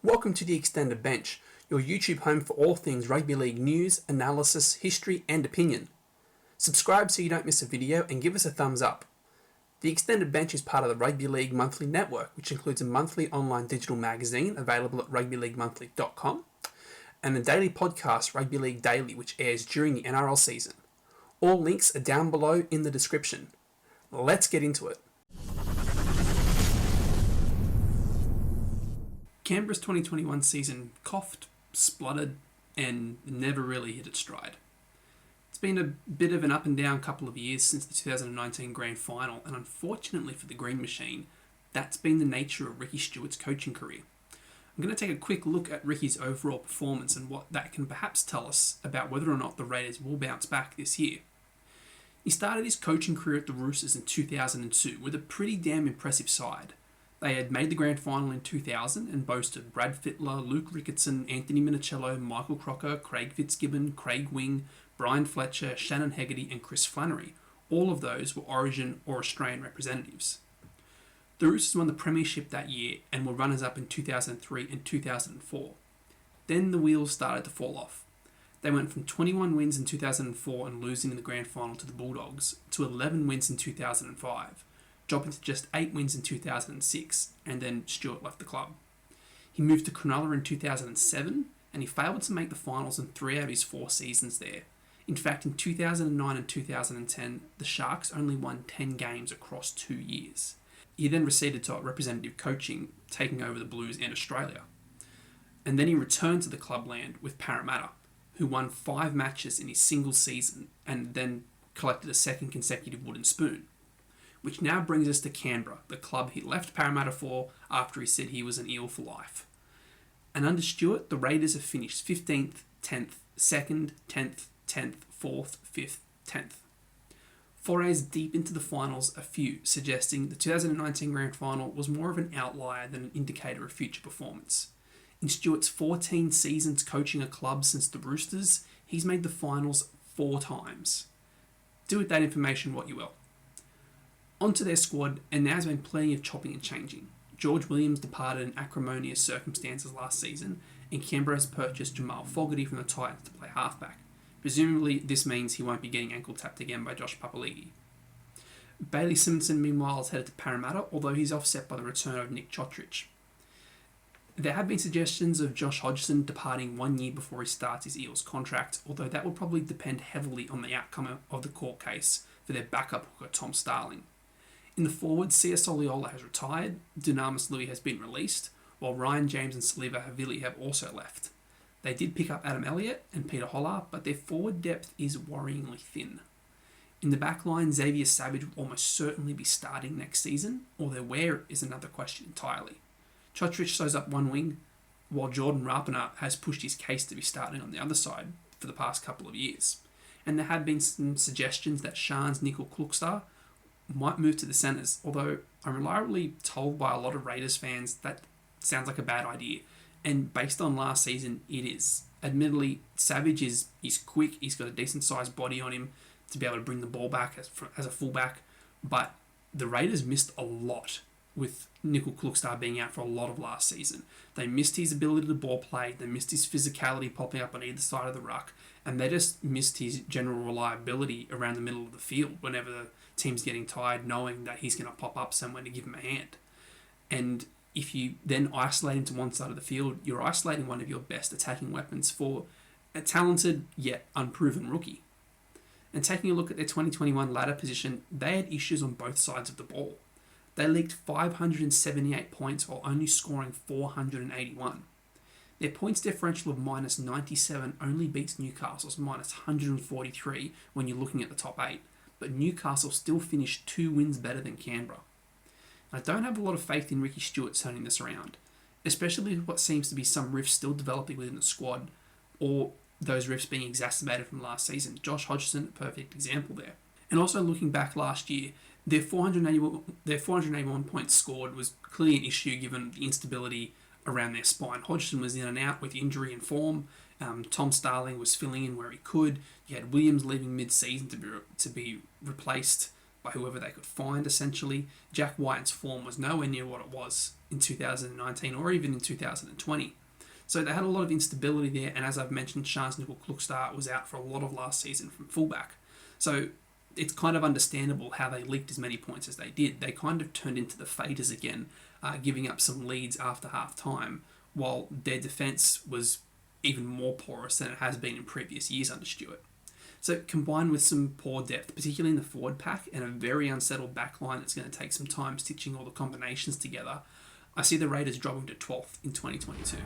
Welcome to the Extended Bench, your YouTube home for all things rugby league news, analysis, history and opinion. Subscribe so you don't miss a video and give us a thumbs up. The Extended Bench is part of the Rugby League Monthly Network, which includes a monthly online digital magazine available at rugbyleaguemonthly.com and the daily podcast Rugby League Daily, which airs during the NRL season. All links are down below in the description. Let's get into it. Canberra's 2021 season coughed, spluttered, and never really hit its stride. It's been a bit of an up and down couple of years since the 2019 Grand Final, and unfortunately for the Green Machine, that's been the nature of Ricky Stuart's coaching career. I'm going to take a quick look at Ricky's overall performance and what that can perhaps tell us about whether or not the Raiders will bounce back this year. He started his coaching career at the Roosters in 2002 with a pretty damn impressive side. They had made the grand final in 2000 and boasted Brad Fittler, Luke Ricketson, Anthony Minichiello, Michael Crocker, Craig Fitzgibbon, Craig Wing, Brian Fletcher, Shannon Hegarty and Chris Flannery. All of those were Origin or Australian representatives. The Roosters won the premiership that year and were runners-up in 2003 and 2004. Then the wheels started to fall off. They went from 21 wins in 2004 and losing in the grand final to the Bulldogs to 11 wins in 2005. Dropping to just 8 wins in 2006, and then Stuart left the club. He moved to Cronulla in 2007, and he failed to make the finals in 3 out of his 4 seasons there. In fact, in 2009 and 2010, the Sharks only won 10 games across 2 years. He then receded to representative coaching, taking over the Blues and Australia. And then he returned to the clubland with Parramatta, who won 5 matches in his single season, and then collected a second consecutive wooden spoon. Which now brings us to Canberra, the club he left Parramatta for after he said he was an eel for life. And under Stuart, the Raiders have finished 15th, 10th, 2nd, 10th, 10th, 4th, 5th, 10th. Forays deep into the finals, a few, suggesting the 2019 Grand Final was more of an outlier than an indicator of future performance. In Stuart's 14 seasons coaching a club since the Roosters, he's made the finals 4 times. Do with that information what you will. Onto their squad, and there's been plenty of chopping and changing. George Williams departed in acrimonious circumstances last season, and Canberra has purchased Jamal Fogarty from the Titans to play halfback. Presumably, this means he won't be getting ankle tapped again by Josh Papali'i. Bailey Simonson, meanwhile, is headed to Parramatta, although he's offset by the return of Nick Chotrich. There have been suggestions of Josh Hodgson departing 1 year before he starts his Eels contract, although that will probably depend heavily on the outcome of the court case for their backup hooker Tom Starling. In the forward, Sia Soliola has retired, Dunamis Lui has been released, while Ryan James and Saliva Havili have also left. They did pick up Adam Elliott and Peter Holler, but their forward depth is worryingly thin. In the back line, Xavier Savage will almost certainly be starting next season, although where is another question entirely. Chotrich sews up one wing, while Jordan Rapana has pushed his case to be starting on the other side for the past couple of years. And there have been some suggestions that Shans Nickel Klukstar might move to the centres, although I'm reliably told by a lot of Raiders fans that sounds like a bad idea, and based on last season, it is. Admittedly, Savage is quick, he's got a decent sized body on him to be able to bring the ball back as a fullback, but the Raiders missed a lot with Nickel Klukstar being out for a lot of last season. They missed his ability to ball play, they missed his physicality popping up on either side of the ruck, and they just missed his general reliability around the middle of the field whenever the team's getting tired, knowing that he's going to pop up somewhere to give him a hand. And if you then isolate him to one side of the field, you're isolating one of your best attacking weapons for a talented yet unproven rookie. And taking a look at their 2021 ladder position, they had issues on both sides of the ball. They leaked 578 points while only scoring 481. Their points differential of minus 97 only beats Newcastle's minus 143 when you're looking at the top 8, but Newcastle still finished 2 wins better than Canberra. I don't have a lot of faith in Ricky Stuart turning this around, especially with what seems to be some rifts still developing within the squad, or those rifts being exacerbated from last season. Josh Hodgson, a perfect example there. And also looking back last year, their 481 points scored was clearly an issue given the instability around their spine. Hodgson was in and out with injury and form. Tom Starling was filling in where he could. You had Williams leaving mid-season to be replaced by whoever they could find, essentially. Jack White's form was nowhere near what it was in 2019 or even in 2020. So they had a lot of instability there, and as I've mentioned, Shans Nickel-Klukstad was out for a lot of last season from fullback. So it's kind of understandable how they leaked as many points as they did. They kind of turned into the faders again, giving up some leads after half time, while their defence was even more porous than it has been in previous years under Stewart. So combined with some poor depth, particularly in the forward pack, and a very unsettled back line that's going to take some time stitching all the combinations together, I see the Raiders dropping to 12th in 2022.